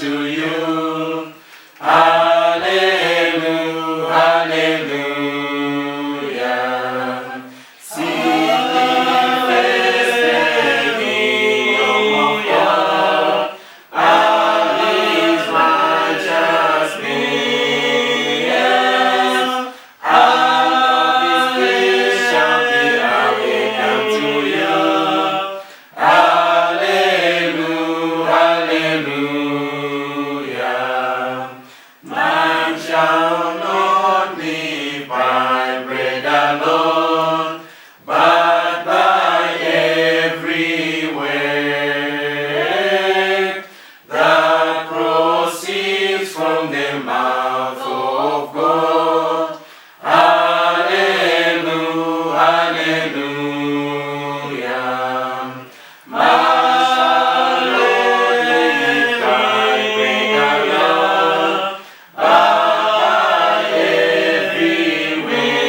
unto you. Hallelujah, hallelujah. Sing praise the King of God, and His righteousness, and of His grace shall be abundant to you. Hallelujah, hallelujah. Man shall not live by bread alone, but by every word that proceeds from the mouth of God. Hallelujah, hallelujah. Man shall not live by bread alone, by every word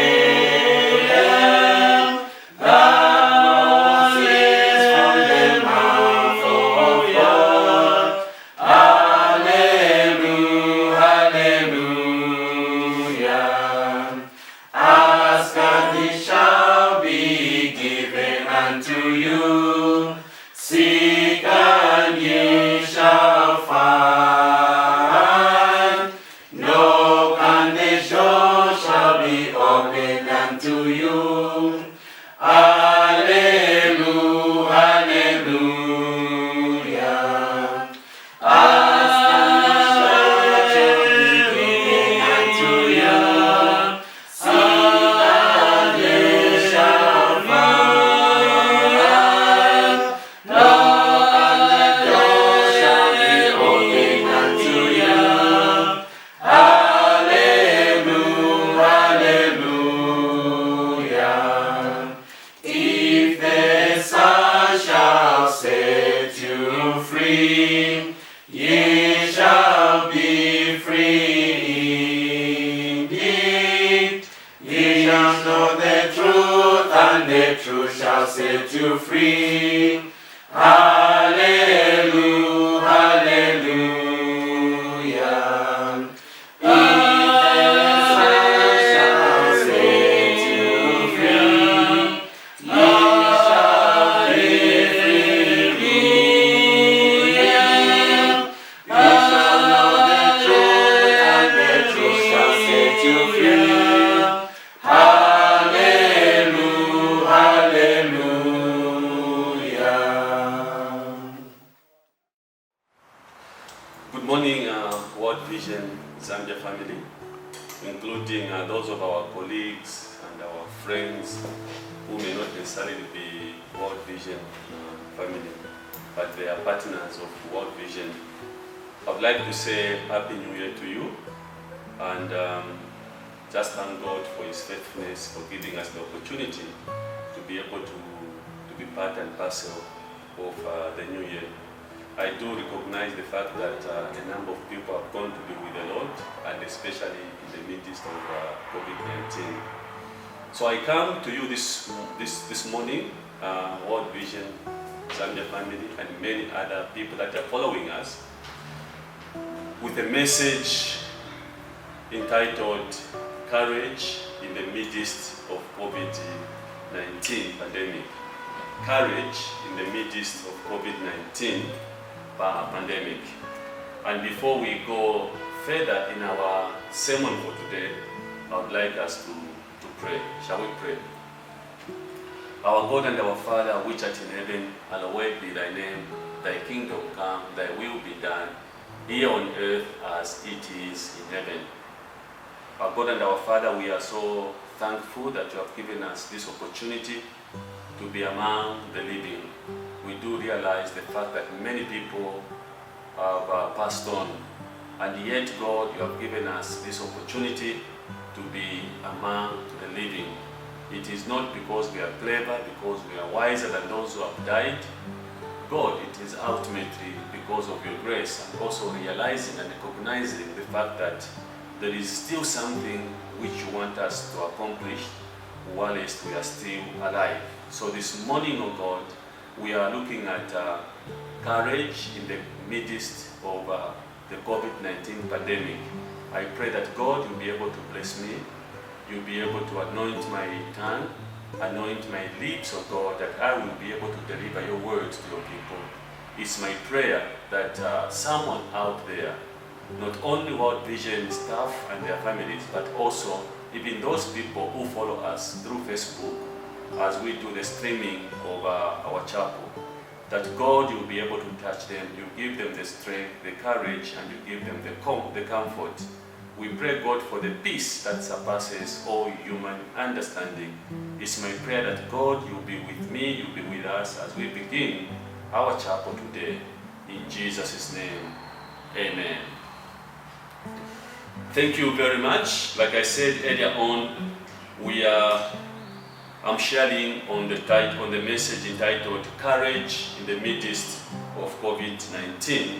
that proceeds from the mouth of God. Hallelujah, hallelujah. Ask and it shall be given unto you. Seek and ye shall find. Knock and the door shall be opened unto you. Hallelujah, hallelujah. Ask and it shall be given unto you. Seek and ye shall find. Knock and the door shall be opened unto you. Hallelujah, hallelujah. If the Son shall set you free, ye shall be free indeed. Ye shall know the truth, and the truth shall set you free. Hallelujah, hallelujah. If the Son shall set you free, ye shall be free indeed. Ye shall know the truth, and the truth shall set you free. Hallelujah, hallelujah. Good morning, World Vision Zambia family, including those of our colleagues and our friends who may not necessarily be World Vision family, but they are partners of World Vision. I would like to say Happy New Year to you, and just thank God for His faithfulness, for giving us the opportunity to be able to be part and parcel of the new year. I do recognize the fact that a number of people have gone to be with the Lord, and especially in the midst of COVID-19. So I come to you this morning, World Vision Zambia family, and many other people that are following us, with a message entitled Courage in the Midst of COVID-19 Pandemic. Courage in the midst of COVID-19 pandemic. And before we go further in our sermon for today, I would like us to pray. Shall we pray? Our God and our Father, which art in heaven, hallowed be thy name. Thy kingdom come, thy will be done, here on earth as it is in heaven. Our God and our Father, we are so thankful that you have given us this opportunity to be among the living. We do realize the fact that many people have passed on, and yet, God, you have given us this opportunity to be among the living. It is not because we are clever, because we are wiser than those who have died. God, it is ultimately because of your grace, and also realizing and recognizing the fact that there is still something which you want us to accomplish whilst we are still alive. So this morning, oh God, we are looking at courage in the midst of the COVID-19 pandemic. I pray that God will be able to bless me. You'll be able to anoint my tongue, anoint my lips, oh God, that I will be able to deliver your words to your people. It's my prayer that someone out there, not only World Vision staff and their families, but also even those people who follow us through Facebook as we do the streaming of our chapel, that God, you will be able to touch them, you give them the strength, the courage, and you give them the comfort. We pray, God, for the peace that surpasses all human understanding. It's my prayer that, God, you'll be with me, you'll be with us as we begin our chapel today. In Jesus' name, amen. Thank you very much. Like I said earlier on, I'm sharing on the message entitled Courage in the Midst of COVID-19.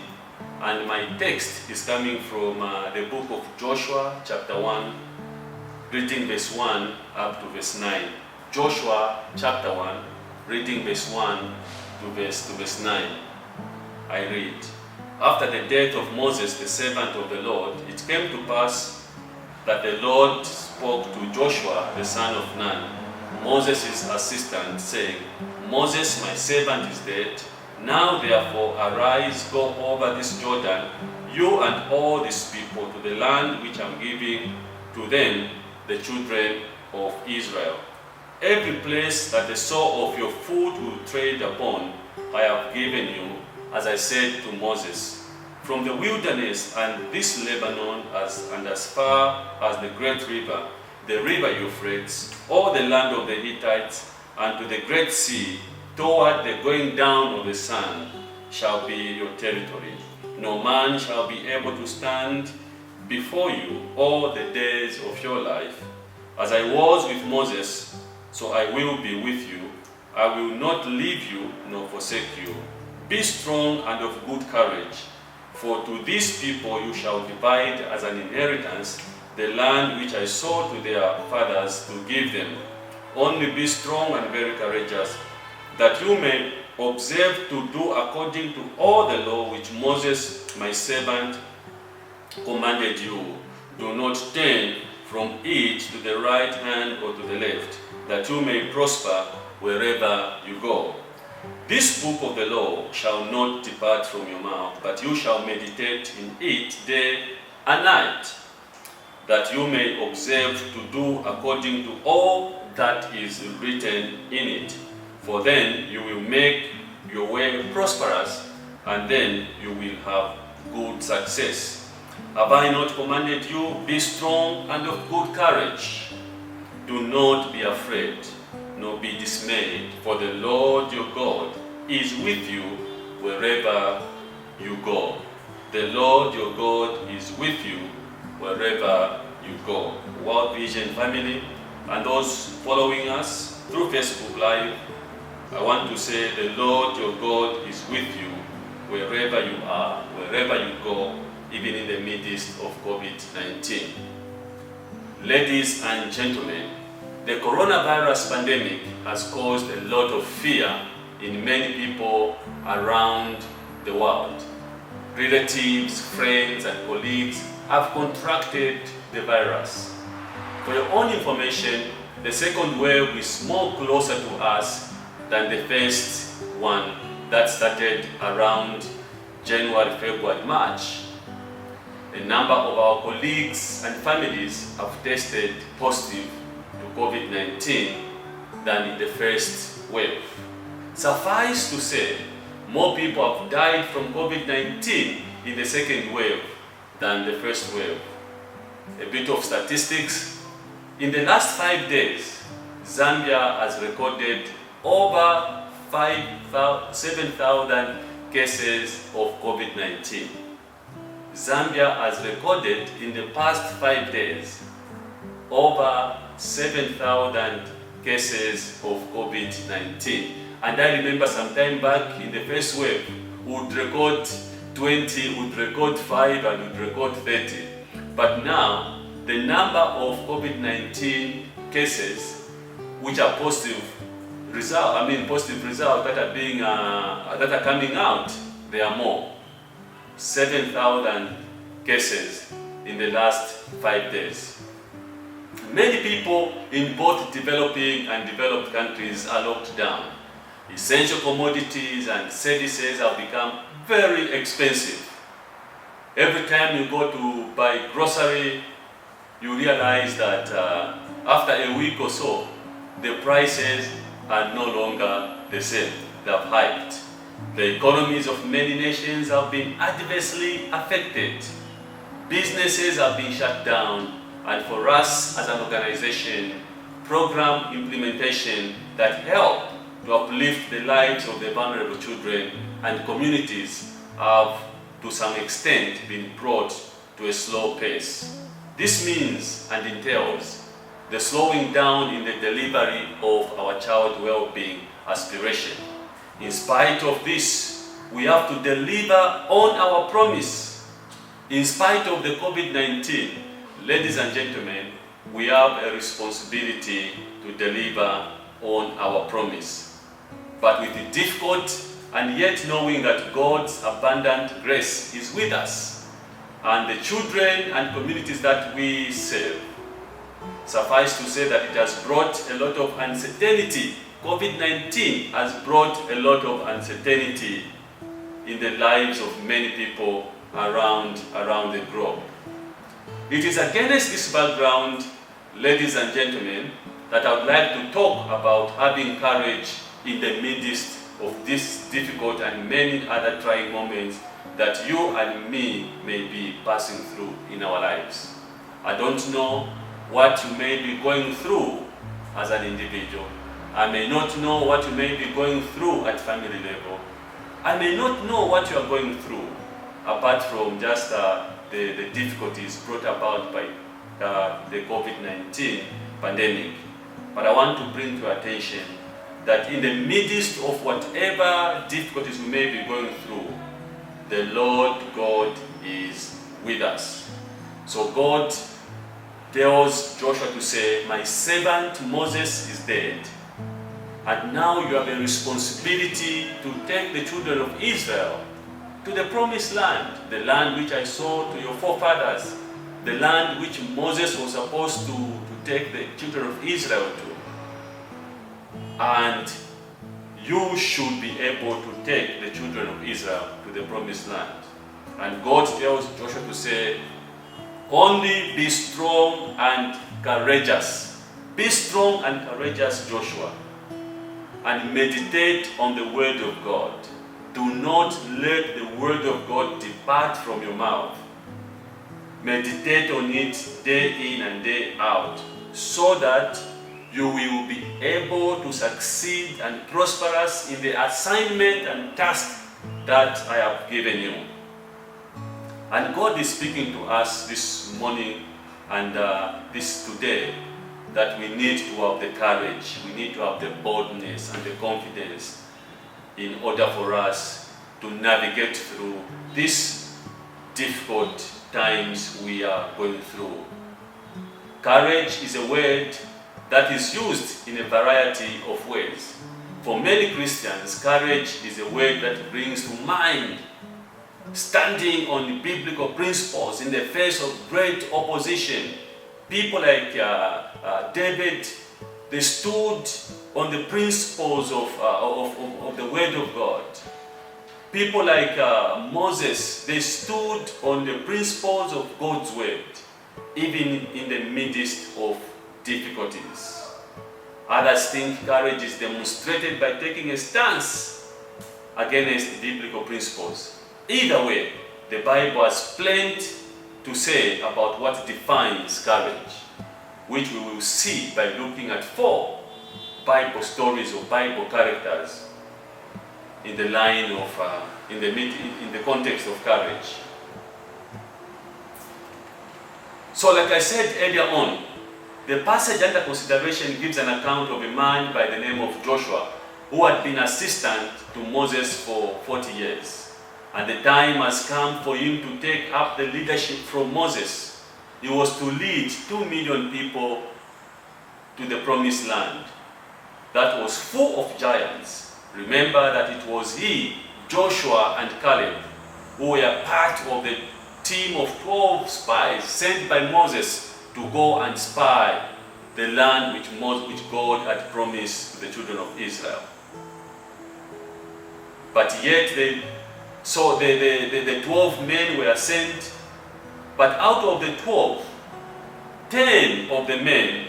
And my text is coming from the book of Joshua, chapter 1, reading verse 1 up to verse 9. Joshua, chapter 1, reading verse 1 to verse 9. I read. After the death of Moses, the servant of the Lord, it came to pass that the Lord spoke to Joshua, the son of Nun, Moses' assistant, saying, Moses, my servant, is dead. Now therefore arise, go over this Jordan, you and all these people, to the land which I'm giving to them, the children of Israel. Every place that the sole of your foot will tread upon, I have given you, as I said to Moses, from the wilderness and this Lebanon, and as far as the great river, the river Euphrates, all the land of the Hittites, and to the great sea, toward the going down of the sun, shall be your territory. No man shall be able to stand before you all the days of your life. As I was with Moses, so I will be with you. I will not leave you nor forsake you. Be strong and of good courage, for to these people you shall divide as an inheritance the land which I swore to their fathers to give them. Only be strong and very courageous, that you may observe to do according to all the law which Moses, my servant, commanded you. Do not turn from it to the right hand or to the left, that you may prosper wherever you go. This book of the law shall not depart from your mouth, but you shall meditate in it day and night, that you may observe to do according to all that is written in it. For then you will make your way prosperous, and then you will have good success. Have I not commanded you? Be strong and of good courage. Do not be afraid, nor be dismayed, for the Lord your God is with you wherever you go. The Lord your God is with you wherever you go. World Vision family, and those following us through Facebook Live, I want to say the Lord your God is with you wherever you are, wherever you go, even in the midst of COVID-19. Ladies and gentlemen, the coronavirus pandemic has caused a lot of fear in many people around the world. Relatives, friends, and colleagues have contracted the virus. For your own information, the second wave is more closer to us than the first one that started around January, February, March. A number of our colleagues and families have tested positive to COVID-19 than in the first wave. Suffice to say, more people have died from COVID-19 in the second wave than the first wave. A bit of statistics. In the last 5 days, Zambia has recorded over 7,000 cases of COVID-19. Zambia has recorded in the past 5 days over 7,000 cases of COVID-19. And I remember some time back in the first wave, we would record 20, would record 5, and would record 30. But now, the number of COVID-19 cases which are positive results that are coming out, they are more. 7,000 cases in the last 5 days. Many people in both developing and developed countries are locked down. Essential commodities and services have become very expensive. Every time you go to buy grocery, you realize that after a week or so, the prices are no longer the same. They have hiked. The economies of many nations have been adversely affected. Businesses have been shut down, and for us as an organization, program implementation that help to uplift the lives of the vulnerable children and communities have, to some extent, been brought to a slow pace. This means and entails the slowing down in the delivery of our child well-being aspiration. In spite of this, we have to deliver on our promise. In spite of the COVID-19, ladies and gentlemen, we have a responsibility to deliver on our promise. But with the difficult and yet knowing that God's abundant grace is with us and the children and communities that we serve, suffice to say that it has brought a lot of uncertainty. COVID-19 has brought a lot of uncertainty in the lives of many people around the globe. It is against this background, ladies and gentlemen, that I would like to talk about having courage in the midst of this difficult and many other trying moments that you and me may be passing through in our lives. I don't know what you may be going through as an individual. I may not know what you may be going through at family level. I may not know what you are going through apart from just the difficulties brought about by the COVID-19 pandemic. But I want to bring to your attention that in the midst of whatever difficulties we may be going through, the Lord God is with us. So God tells Joshua to say, "My servant Moses is dead, and now you have a responsibility to take the children of Israel to the promised land, the land which I saw to your forefathers, the land which Moses was supposed to take the children of Israel to. And you should be able to take the children of Israel to the promised land." And God tells Joshua to say, "Only be strong and courageous. Be strong and courageous, Joshua, and meditate on the word of God. Do not let the word of God depart from your mouth. Meditate on it day in and day out, so that you will be able to succeed and prosperous in the assignment and task that I have given you." And God is speaking to us this morning and this today that we need to have the courage, we need to have the boldness and the confidence in order for us to navigate through these difficult times we are going through. Courage is a word that is used in a variety of ways. For many Christians, courage is a word that brings to mind standing on biblical principles in the face of great opposition. People like David, they stood on the principles of the word of God. People like Moses, they stood on the principles of God's word, even in the midst of difficulties. Others think courage is demonstrated by taking a stance against biblical principles. Either way, the Bible has plenty to say about what defines courage, which we will see by looking at 4 Bible stories of Bible characters in the line of in the context of courage. So, like I said earlier on, the passage under consideration gives an account of a man by the name of Joshua, who had been assistant to Moses for 40 years. And the time has come for him to take up the leadership from Moses. He was to lead 2 million people to the promised land that was full of giants. Remember that it was he, Joshua and Caleb, who were part of the team of 12 spies sent by Moses to go and spy the land which God had promised to the children of Israel. But yet the 12 men were sent, but out of the 12, 10 of the men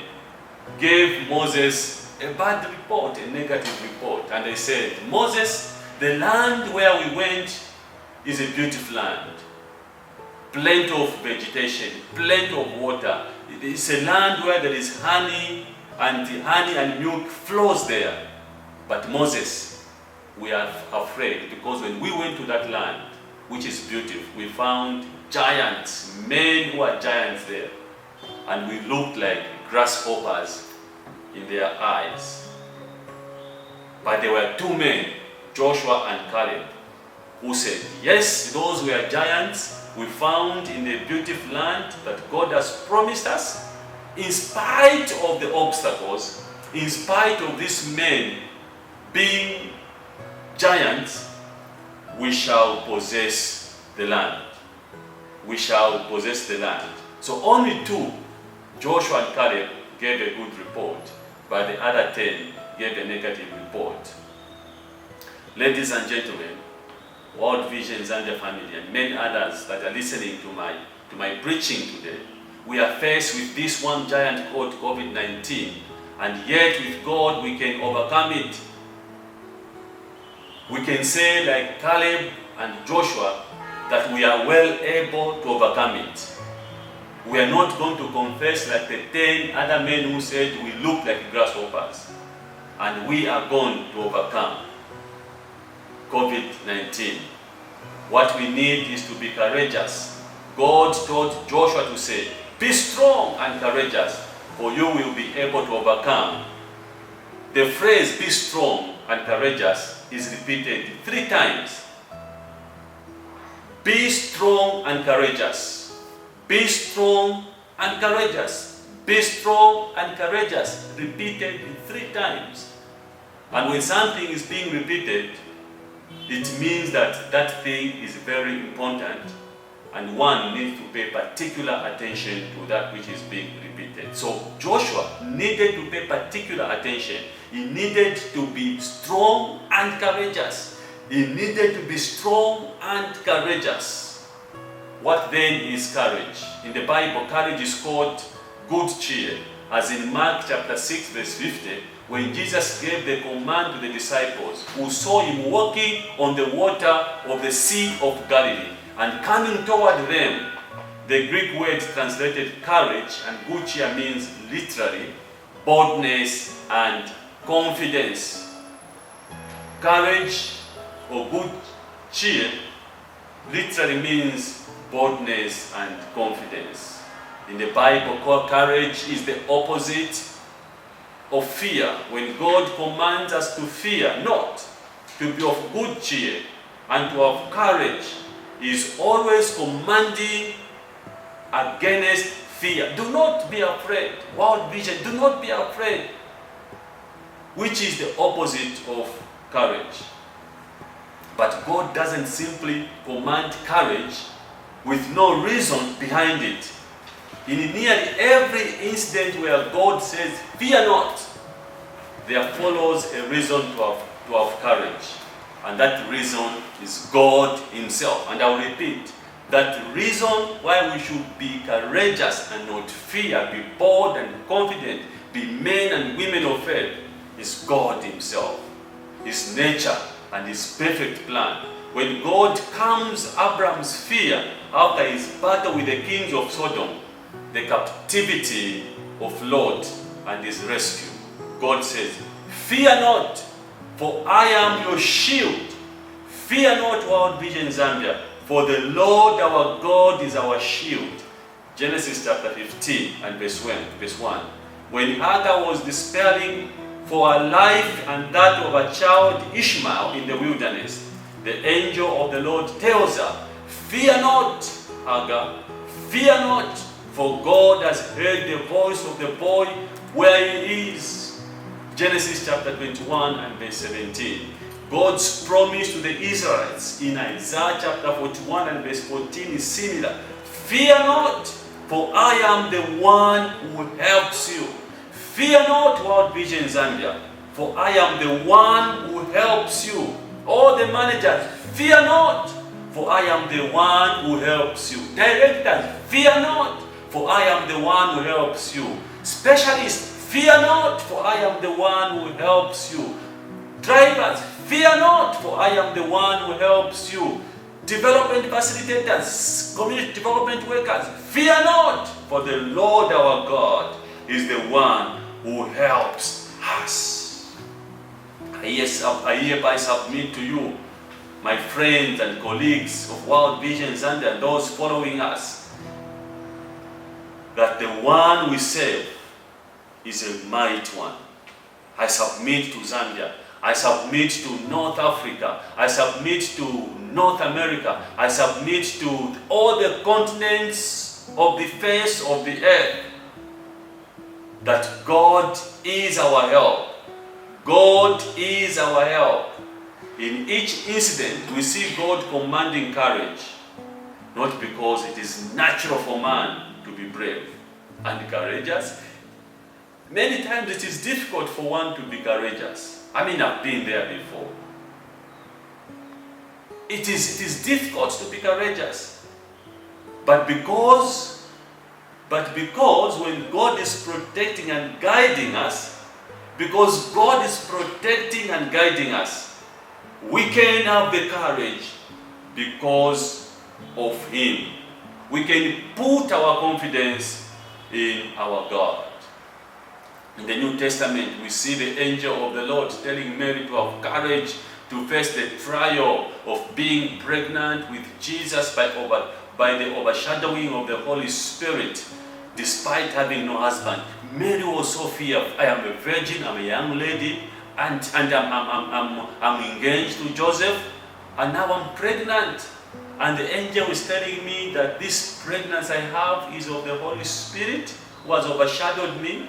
gave Moses a bad report, a negative report. And they said, Moses, the land where we went is a beautiful land. Plenty of vegetation, plenty of water. It's a land where there is honey and milk flows there. But Moses, we are afraid, because when we went to that land, which is beautiful, we found giants, men who are giants there. And we looked like grasshoppers in their eyes. But there were two men, Joshua and Caleb, who said, yes, those were giants we found in the beautiful land that God has promised us. In spite of the obstacles, in spite of these men being giants, we shall possess the land. We shall possess the land. So only two, Joshua and Caleb, gave a good report, but the other 10 gave a negative report. Ladies and gentlemen, World Vision Zambia family and many others that are listening to my preaching today, we are faced with this one giant called COVID-19, and yet with God we can overcome it. We can say, like Caleb and Joshua, that we are well able to overcome it. We are not going to confess like the 10 other men who said we look like grasshoppers, and we are going to overcome COVID-19. What we need is to be courageous. God told Joshua to say, be strong and courageous, for you will be able to overcome. The phrase, be strong and courageous, is repeated 3 times. Be strong and courageous. Be strong and courageous. Be strong and courageous. Repeated 3 times. And when something is being repeated, it means that that thing is very important, and one needs to pay particular attention to that which is being repeated. So Joshua needed to pay particular attention. He needed to be strong and courageous. He needed to be strong and courageous. What then is courage? In the Bible, courage is called good cheer, as in Mark chapter 6 verse 50, when Jesus gave the command to the disciples who saw him walking on the water of the Sea of Galilee and coming toward them. The Greek word translated courage and good cheer means literally boldness and confidence. Courage or good cheer literally means boldness and confidence. In the Bible, courage is the opposite of fear. When God commands us to fear not, to be of good cheer and to have courage, He is always commanding against fear. Do not be afraid. World Vision, do not be afraid. Which is the opposite of courage. But God doesn't simply command courage with no reason behind it. In nearly every incident where God says, fear not, there follows a reason to have courage. And that reason is God Himself. And I will repeat, that reason why we should be courageous and not fear, be bold and confident, be men and women of faith, is God Himself, His nature and His perfect plan. When God calms Abraham's fear after his battle with the kings of Sodom, the captivity of Lot and his rescue, God says, fear not, for I am your shield. Fear not, World Vision Zambia, for the Lord our God is our shield. Genesis chapter 15 and verse 1. When Hagar was despairing for her life and that of her child Ishmael in the wilderness, the angel of the Lord tells her, fear not, Hagar, fear not, for God has heard the voice of the boy where he is. Genesis chapter 21 and verse 17. God's promise to the Israelites in Isaiah chapter 41 and verse 14 is similar. Fear not, for I am the one who helps you. Fear not, World Vision Zambia, for I am the one who helps you. All the managers, fear not, for I am the one who helps you. Directors, fear not, for I am the one who helps you. Specialists, fear not, for I am the one who helps you. Drivers, fear not, for I am the one who helps you. Development facilitators, community development workers, fear not, for the Lord our God is the one who helps us. I hereby submit to you, my friends and colleagues of World Vision Zambia and those following us, that the one we serve is a mighty one. I submit to Zambia. I submit to North Africa. I submit to North America. I submit to all the continents of the face of the earth, that God is our help. God is our help. In each incident, we see God commanding courage, not because it is natural for man to be brave and courageous. Many times it is difficult for one to be courageous. I mean, I've been there before. It is difficult to be courageous. But because when God is protecting and guiding us, because God is protecting and guiding us, we can have the courage because of Him. We can put our confidence in our God. In the New Testament, we see the angel of the Lord telling Mary to have courage to face the trial of being pregnant with Jesus by the overshadowing of the Holy Spirit, despite having no husband. Mary was so fearful. I am a virgin, I'm a young lady, and I'm engaged to Joseph, and now I'm pregnant. And the angel is telling me that this pregnancy I have is of the Holy Spirit who has overshadowed me.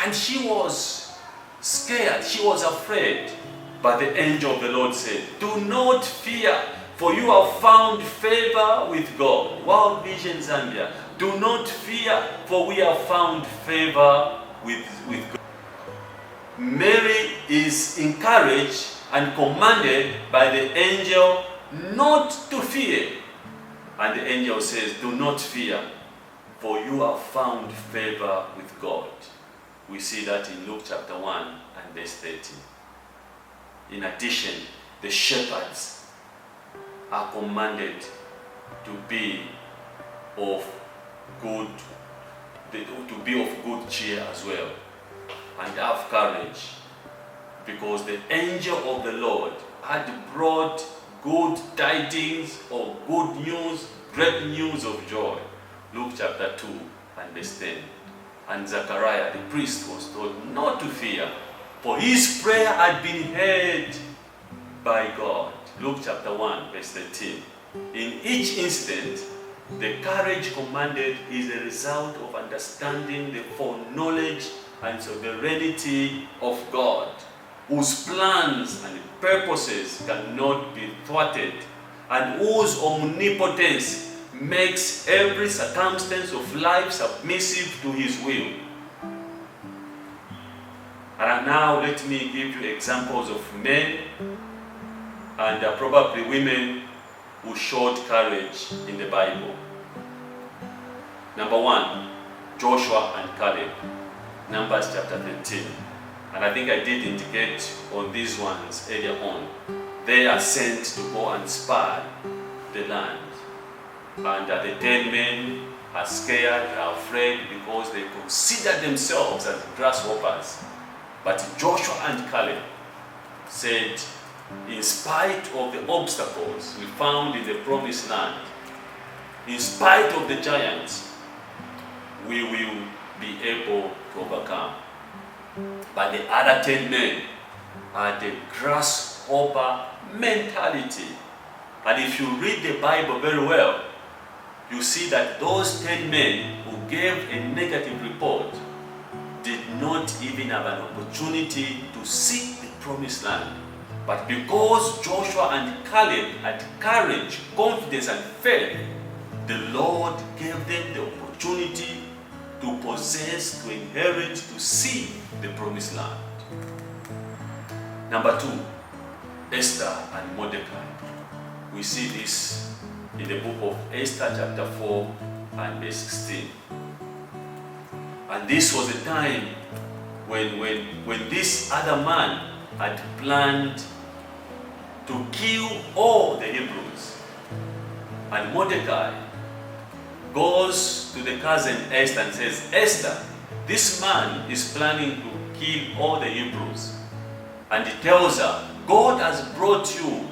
And she was scared, she was afraid. But the angel of the Lord said, do not fear, for you have found favor with God. World Vision Zambia, do not fear, for we have found favor with God. Mary is encouraged and commanded by the angel not to fear. And the angel says, do not fear, for you have found favor with God. We see that in Luke chapter 1 and verse 13. In addition, the shepherds are commanded to be of good cheer as well, and have courage, because the angel of the Lord had brought good tidings or good news, great news of joy. Luke chapter 2 and verse 10. And Zechariah, the priest, was told not to fear, for his prayer had been heard by God. Luke chapter 1, verse 13. In each incident, the courage commanded is a result of understanding the foreknowledge and sovereignty of God, whose plans and purposes cannot be thwarted, and whose omnipotence makes every circumstance of life submissive to His will. And now let me give you examples of men and probably women who showed courage in the Bible. Number 1, Joshua and Caleb, Numbers chapter 13. And I think I did indicate on these ones earlier on. They are sent to go and spy the land. And the 10 men are scared, are afraid, because they consider themselves as grasshoppers. But Joshua and Caleb said, in spite of the obstacles we found in the promised land, in spite of the giants, we will be able to overcome. But the other 10 men had a grasshopper mentality. And if you read the Bible very well, you see that those 10 men who gave a negative report did not even have an opportunity to seek the promised land. But because Joshua and Caleb had courage, confidence, and faith, the Lord gave them the opportunity to possess, to inherit, to see the promised land. Number 2, Esther and Mordecai. We see this in the book of Esther chapter 4 and verse 16. And this was a time when this other man had planned to kill all the Hebrews. And Mordecai goes to the cousin Esther and says, Esther, this man is planning to kill all the Hebrews. And he tells her, God has brought you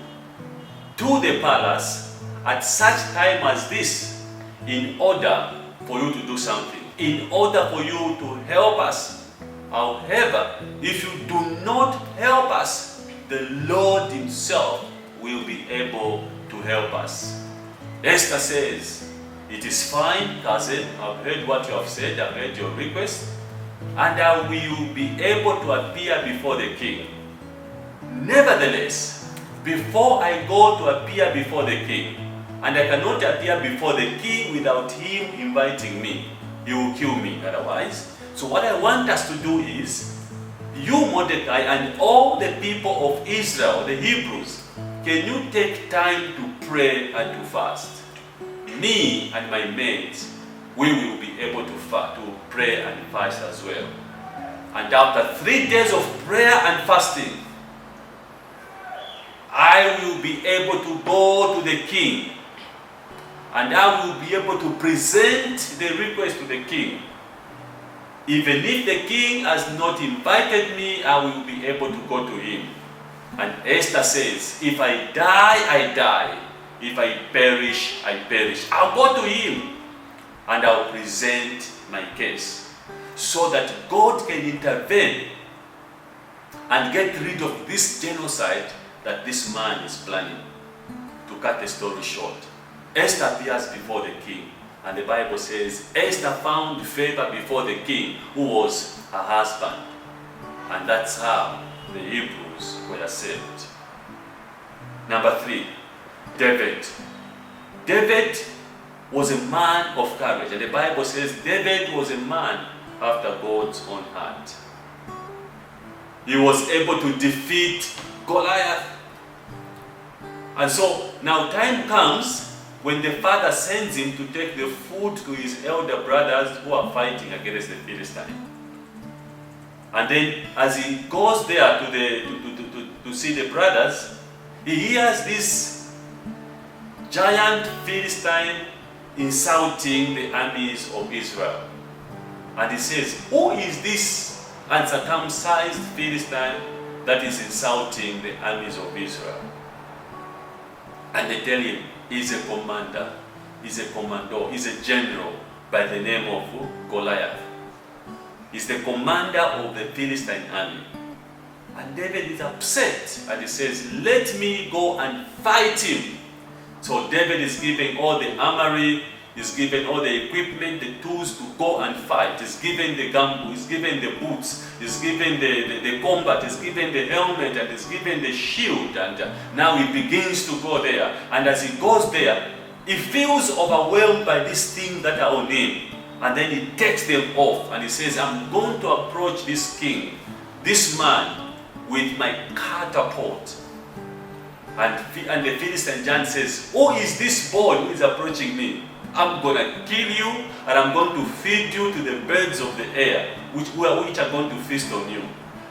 to the palace at such time as this in order for you to do something, in order for you to help us. However, if you do not help us, the Lord himself will be able to help us. Esther says, it is fine, cousin, I've heard what you have said, I've heard your request, and I will be able to appear before the king. Nevertheless, before I go to appear before the king, and I cannot appear before the king without him inviting me, he will kill me otherwise. So what I want us to do is, you Mordecai and all the people of Israel, the Hebrews, can you take time to pray and to fast? Me and my mates, we will be able to pray and fast as well. And after 3 days of prayer and fasting, I will be able to go to the king, and I will be able to present the request to the king. Even if the king has not invited me, I will be able to go to him. And Esther says, if I die, I die. If I perish, I perish. I'll go to him and I'll present my case so that God can intervene and get rid of this genocide that this man is planning. To cut the story short, Esther appears before the king, and the Bible says Esther found favor before the king, who was her husband. And that's how the Hebrews were saved. Number 3, David. David was a man of courage, and the Bible says David was a man after God's own heart. He was able to defeat Goliath. And so now time comes when the father sends him to take the food to his elder brothers who are fighting against the Philistines. And then as he goes there to see the brothers, he hears this giant Philistine insulting the armies of Israel. And he says, who is this uncircumcised Philistine that is insulting the armies of Israel? And they tell him, he's a commander, he's a commando, he's a general by the name of Goliath. He's the commander of the Philistine army. And David is upset and he says, let me go and fight him. So David is giving all the armory, he's given all the equipment, the tools to go and fight. He's given the gumboot, he's given the boots, he's given the combat, he's given the helmet, and he's given the shield. And now he begins to go there. And as he goes there, he feels overwhelmed by these things that are on him. And then he takes them off and he says, I'm going to approach this king, this man, with my catapult. And the Philistine giant says, who is this boy who is approaching me? I'm going to kill you, and I'm going to feed you to the birds of the air, which are going to feast on you.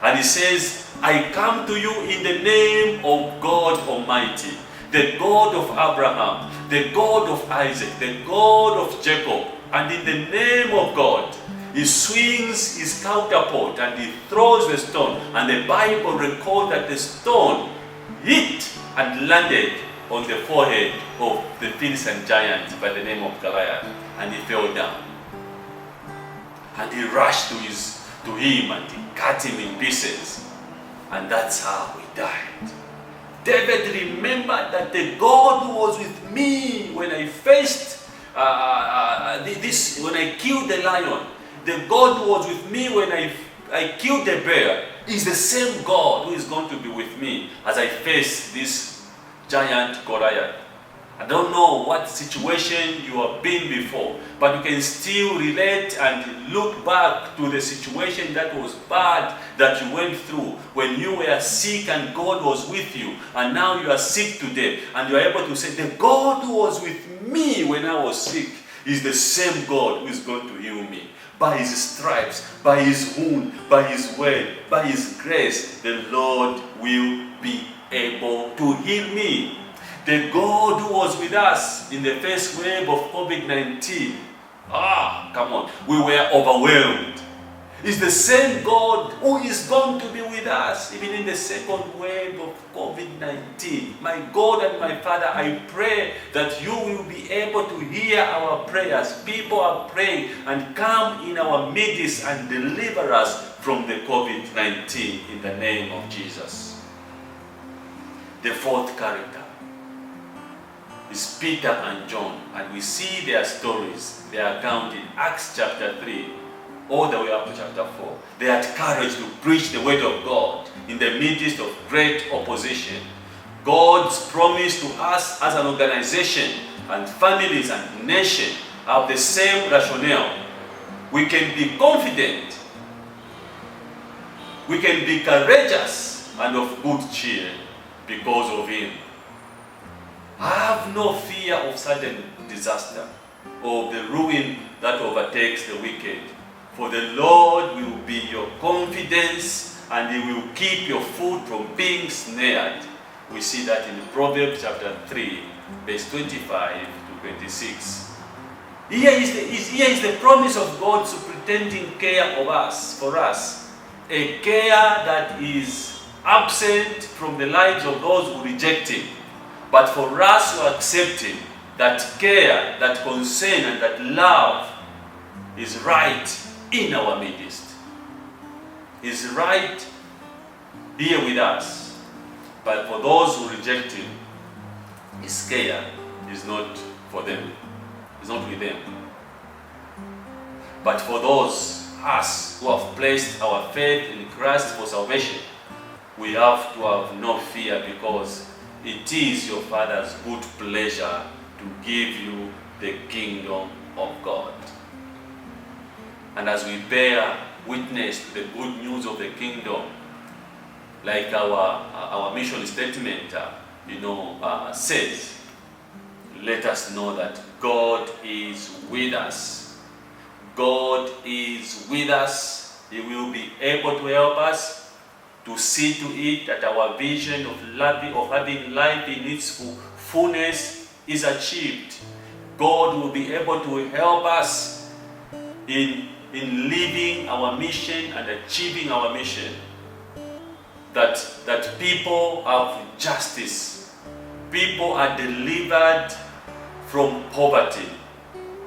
And he says, I come to you in the name of God Almighty, the God of Abraham, the God of Isaac, the God of Jacob. And in the name of God, he swings his catapult and he throws the stone. And the Bible records that the stone hit and landed on the forehead of the Philistine giant by the name of Goliath, and he fell down. And he rushed to him and he cut him in pieces, and that's how he died. David remembered that the God who was with me when I faced when I killed the lion, the God who was with me when I killed the bear, is the same God who is going to be with me as I face this giant Goliath. I don't know what situation you have been before, but you can still relate and look back to the situation that was bad that you went through when you were sick and God was with you, and now you are sick today, and you are able to say, the God who was with me when I was sick is the same God who is going to heal me. By his stripes, by his wound, by his word, by his grace, the Lord will be able to heal me. The God who was with us in the first wave of COVID-19, come on, we were overwhelmed. It's the same God who is going to be with us even in the second wave of COVID-19. My God and my Father, I pray that you will be able to hear our prayers. People are praying, and come in our midst and deliver us from the COVID-19 in the name of Jesus. The fourth character is Peter and John, and we see their stories, their account in Acts chapter 3 all the way up to chapter 4. They had courage to preach the word of God in the midst of great opposition. God's promise to us as an organization and families and nation have the same rationale. We can be confident, we can be courageous and of good cheer because of him. Have no fear of sudden disaster or the ruin that overtakes the wicked, for the Lord will be your confidence, and he will keep your foot from being snared. We see that in Proverbs chapter 3, verse 25 to 26. Here is the promise of God superintending care of us, for us. A care that is absent from the lives of those who reject him. But for us who accept him, that care, that concern, and that love is right in our midst. Is right here with us. But for those who reject him, his care is not for them. It's not with them. But for those, us, who have placed our faith in Christ for salvation, we have to have no fear, because it is your Father's good pleasure to give you the kingdom of God. And as we bear witness to the good news of the kingdom, like our mission statement says, let us know that God is with us. God is with us. He will be able to help us to see to it that our vision of having life in its fullness is achieved. God will be able to help us in living our mission and achieving our mission. That people have justice. People are delivered from poverty.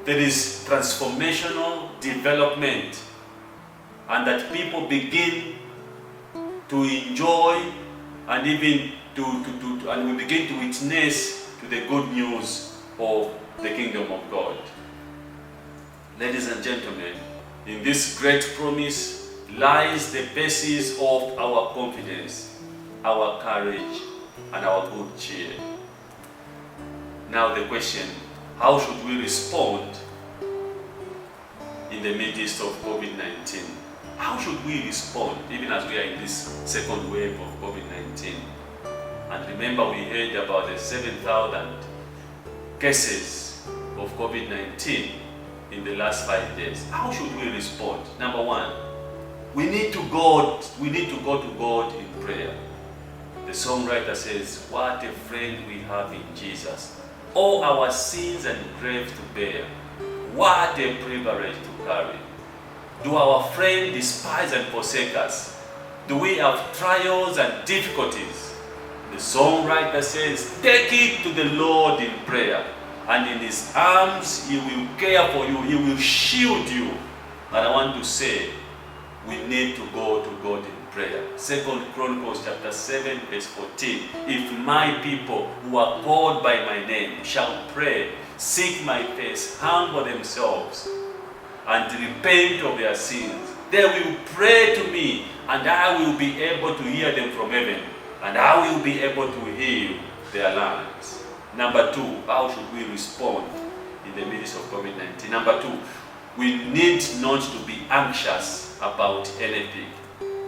There is transformational development, and that people begin to enjoy and even and we begin to witness to the good news of the kingdom of God. Ladies and gentlemen, in this great promise lies the basis of our confidence, our courage, and our good cheer. Now the question, how should we respond in the midst of COVID-19? How should we respond, even as we are in this second wave of COVID-19? And remember, we heard about the 7,000 cases of COVID-19 in the last 5 days. How should we respond? Number one, we need to go to God in prayer. The songwriter says, what a friend we have in Jesus. All our sins and grief to bear. What a privilege to carry. Do our friends despise and forsake us? Do we have trials and difficulties? The songwriter says, take it to the Lord in prayer, and in his arms he will care for you, he will shield you. And I want to say, we need to go to God in prayer. 2 Chronicles chapter 7 verse 14. If my people who are called by my name shall pray, seek my face, humble themselves, and repent of their sins, they will pray to me, and I will be able to hear them from heaven, and I will be able to heal their lands. Number 2, how should we respond in the midst of COVID-19? Number 2, we need not to be anxious about anything.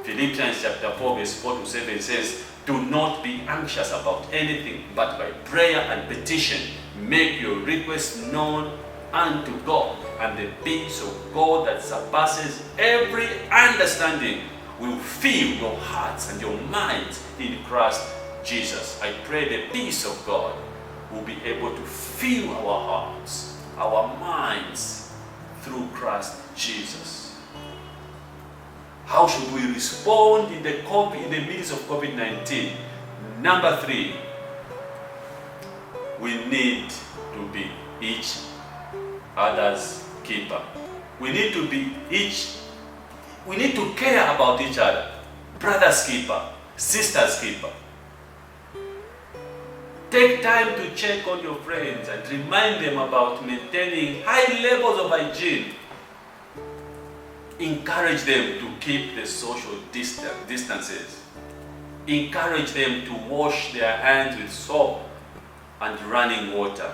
Philippians chapter 4 verse 4 to 7 says, do not be anxious about anything, but by prayer and petition, make your requests known unto God, and the peace of God that surpasses every understanding will fill your hearts and your minds in Christ Jesus. I pray the peace of God will be able to fill our hearts, our minds through Christ Jesus. How should we respond in the midst of COVID-19? Number 3, we need to be each other's keeper. We need to care about each other. Brother's keeper, sister's keeper. Take time to check on your friends and remind them about maintaining high levels of hygiene. Encourage them to keep the social distances. Encourage them to wash their hands with soap and running water.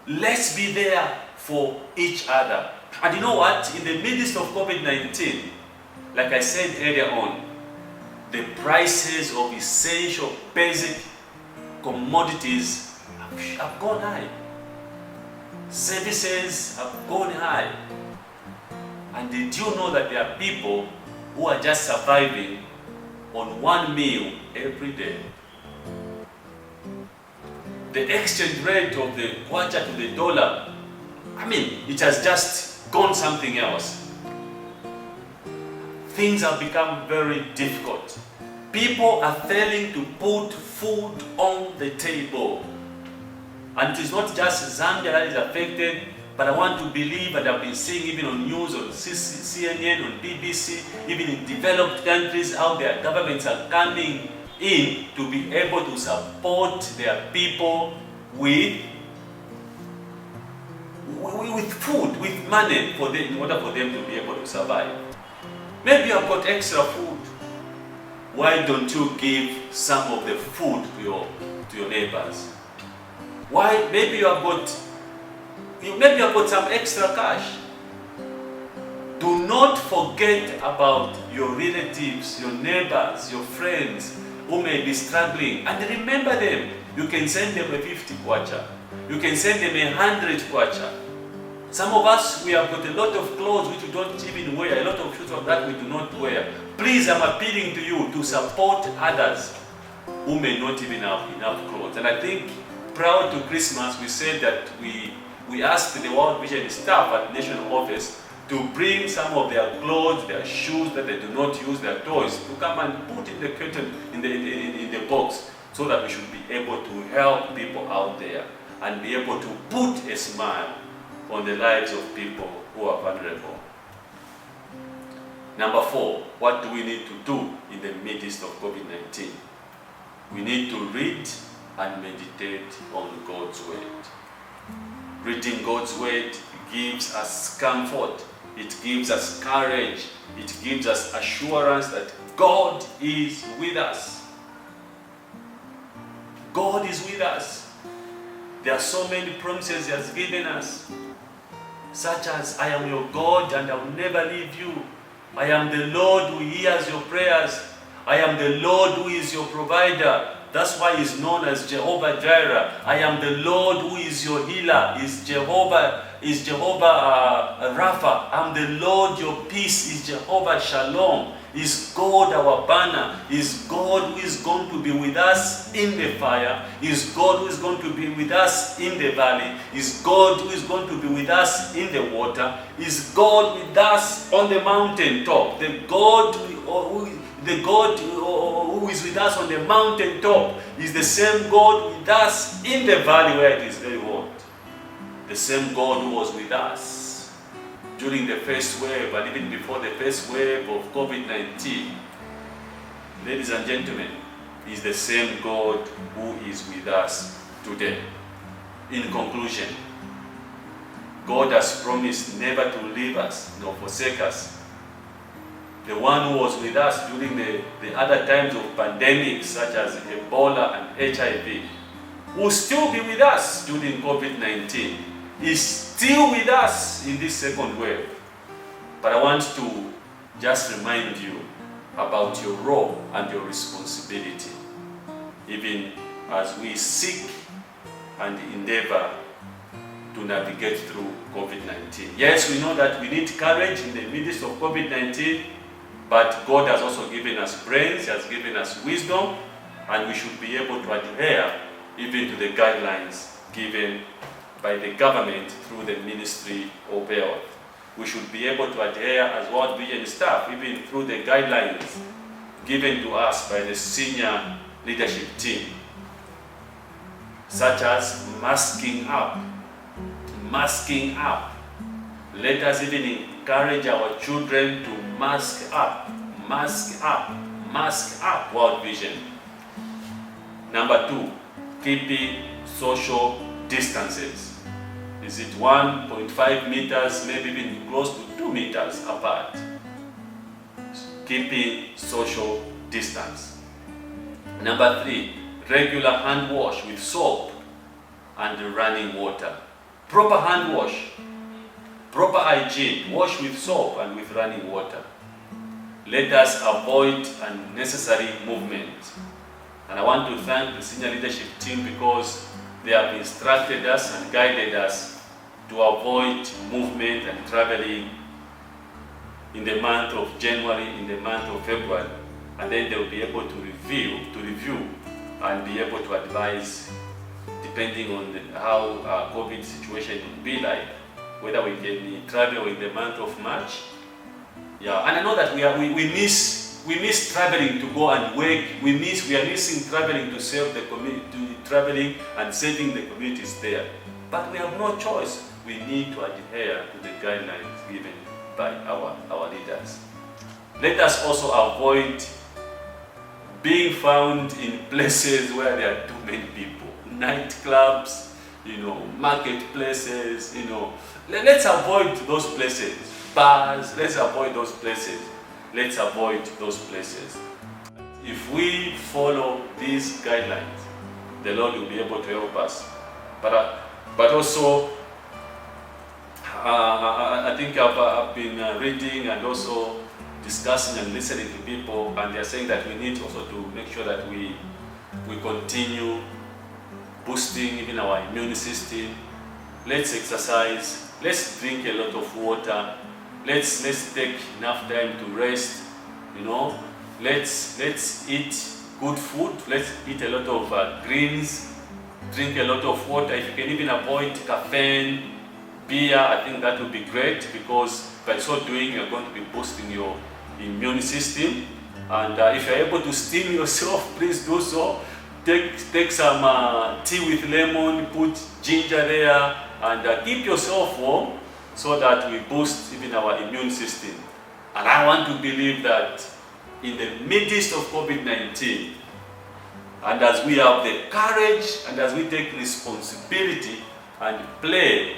Let's be there for each other. And you know what? In the midst of COVID-19, like I said earlier on, the prices of essential basic commodities have gone high. Services have gone high. And did you know that there are people who are just surviving on one meal every day? The exchange rate of the kwacha to the dollar, it has just gone something else. Things have become very difficult. People are failing to put food on the table. And it is not just Zambia that is affected, but I want to believe, and I've been seeing even on news, on CNN, on BBC, even in developed countries, how their governments are coming in to be able to support their people with food, with money in order for them to be able to survive. Maybe you have got extra food. Why don't you give some of the food to your neighbors? Why? Maybe you have got some extra cash. Do not forget about your relatives, your neighbors, your friends who may be struggling, and remember them. You can send them a 50 kwacha. You can send them 100 kwacha. Some of us, we have got a lot of clothes which we don't even wear, a lot of shoes that we do not wear. Please, I'm appealing to you to support others who may not even have enough clothes. And I think prior to Christmas, we said that we asked the World Vision staff at the national office to bring some of their clothes, their shoes that they do not use, their toys, to come and put in the curtain, in the box, so that we should be able to help people out there and be able to put a smile on the lives of people who are vulnerable. Number 4, what do we need to do in the midst of COVID-19? We need to read and meditate on God's Word. Reading God's Word gives us comfort, it gives us courage, it gives us assurance that God is with us. God is with us. There are so many promises He has given us, such as, I am your God and I will never leave you. I am the Lord who hears your prayers. I am the Lord who is your provider. That's why He's known as Jehovah Jireh. I am the Lord who is your healer. Is Jehovah Rapha. I'm the Lord your peace. Is Jehovah Shalom. Is God our banner. Is God who is going to be with us in the fire. Is God who is going to be with us in the valley. Is God who is going to be with us in the water. Is God with us on the mountain top. The God who is with us on the mountain top is the same God with us in the valley where it is very hot. The same God who was with us during the first wave and even before the first wave of COVID-19. Ladies and gentlemen, is the same God who is with us today. In conclusion, God has promised never to leave us nor forsake us. the one who was with us during the other times of pandemics such as Ebola and HIV, will still be with us during COVID-19, is still with us in this second wave. But I want to just remind you about your role and your responsibility, even as we seek and endeavor to navigate through COVID-19. Yes, we know that we need courage in the midst of COVID-19, but God has also given us brains, He has given us wisdom, and we should be able to adhere even to the guidelines given by the government through the Ministry of Health. We should be able to adhere as World Vision staff even through the guidelines given to us by the senior leadership team, such as masking up. Masking up. Let us even encourage our children to mask up, mask up, mask up. World Vision. Number 2, keeping social distances. Is it 1.5 meters, maybe even close to 2 meters apart? Keeping social distance. Number 3, regular hand wash with soap and running water. Proper hand wash, proper hygiene, wash with soap and with running water. Let us avoid unnecessary movement. And I want to thank the senior leadership team because they have instructed us and guided us to avoid movement and traveling in the month of January, in the month of February. And then they will be able to review and be able to advise depending on how COVID situation will be like, whether we can travel in the month of March. Yeah, and I know that we miss traveling to go and work. We are missing traveling to serve the community, traveling and saving the communities there. But we have no choice. We need to adhere to the guidelines given by our leaders. Let us also avoid being found in places where there are too many people. Nightclubs, marketplaces, Let's avoid those places. Bars, let's avoid those places. Let's avoid those places. If we follow these guidelines, the Lord will be able to help us. But also, I think I've been reading and also discussing and listening to people, and they're saying that we need also to make sure that we continue boosting even our immune system. Let's exercise. Let's drink a lot of water. Let's take enough time to rest. Let's eat good food. Let's eat a lot of greens. Drink a lot of water. If you can even avoid caffeine, beer, I think that would be great, because by so doing you're going to be boosting your immune system. And if you're able to steam yourself, please do so. Take some tea with lemon, put ginger there, and keep yourself warm so that we boost even our immune system. And I want to believe that in the midst of COVID-19, and as we have the courage and as we take responsibility and play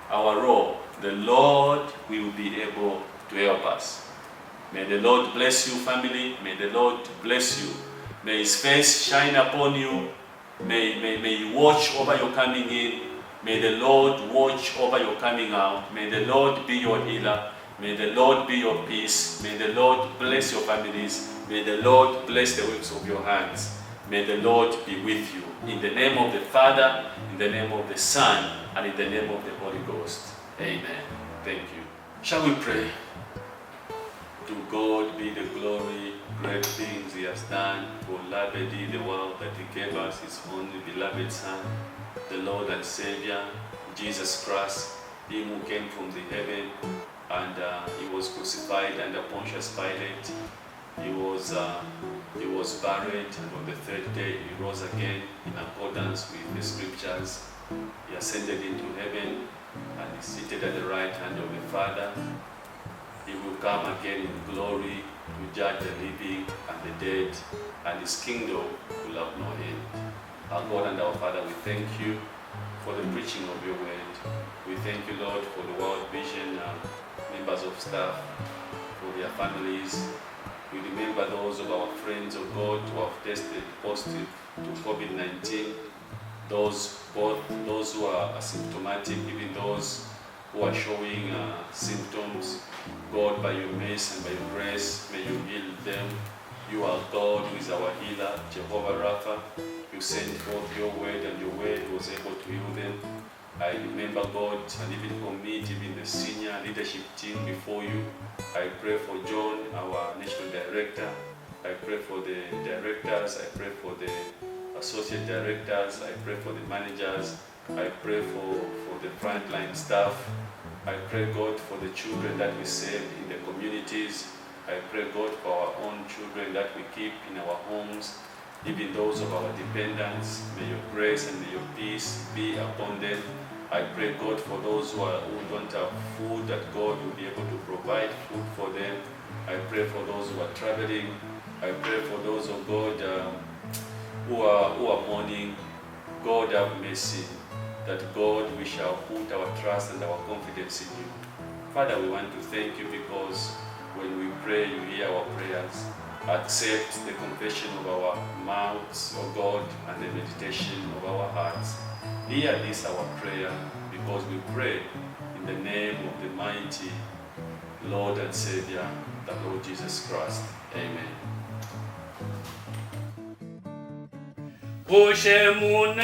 our role, the Lord will be able to help us. May the Lord bless you, family. May the Lord bless you. May His face shine upon you. May He watch over your coming in. May the Lord watch over your coming out. May the Lord be your healer. May the Lord be your peace. May the Lord bless your families. May the Lord bless the works of your hands. May the Lord be with you. In the name of the Father, in the name of the Son, and in the name of the Holy Ghost. Amen. Thank you. Shall we pray? To God be the glory, great things He has done. For loved He the world that He gave us His only beloved Son, the Lord and Savior, Jesus Christ, Him who came from the heaven, and He was crucified under Pontius Pilate. He was buried, and on the third day He rose again in accordance with the Scriptures. He ascended into heaven and is seated at the right hand of the Father. He will come again in glory to judge the living and the dead, and His kingdom will have no end. Our God and our Father, we thank You for the preaching of Your word. We thank You, Lord, for the World Vision members of staff, for their families. We remember those of our friends of God who have tested positive to COVID-19, those who are asymptomatic, even those who are showing symptoms. God, by your mercy and by your grace, may you heal them. You are God who is our healer, Jehovah Rapha. You sent forth your word, and your word was able to heal them. I remember, God, and even commit even the senior leadership team before you. I pray for John, our national director. I pray for the directors. I pray for the associate directors. I pray for the managers. I pray for the frontline staff. I pray, God, for the children that we save in the communities. I pray, God, for our own children that we keep in our homes, even those of our dependents. May your grace and may your peace be upon them. I pray, God, for those who don't have food, that God will be able to provide food for them. I pray for those who are traveling. I pray for those, of God, who are mourning. God, have mercy. That, God, we shall put our trust and our confidence in you. Father, we want to thank you because when we pray, you hear our prayers. Accept the confession of our mouths, O God, and the meditation of our hearts. Hear this, our prayer, because we pray in the name of the mighty Lord and Savior, the Lord Jesus Christ. Amen. Ushemune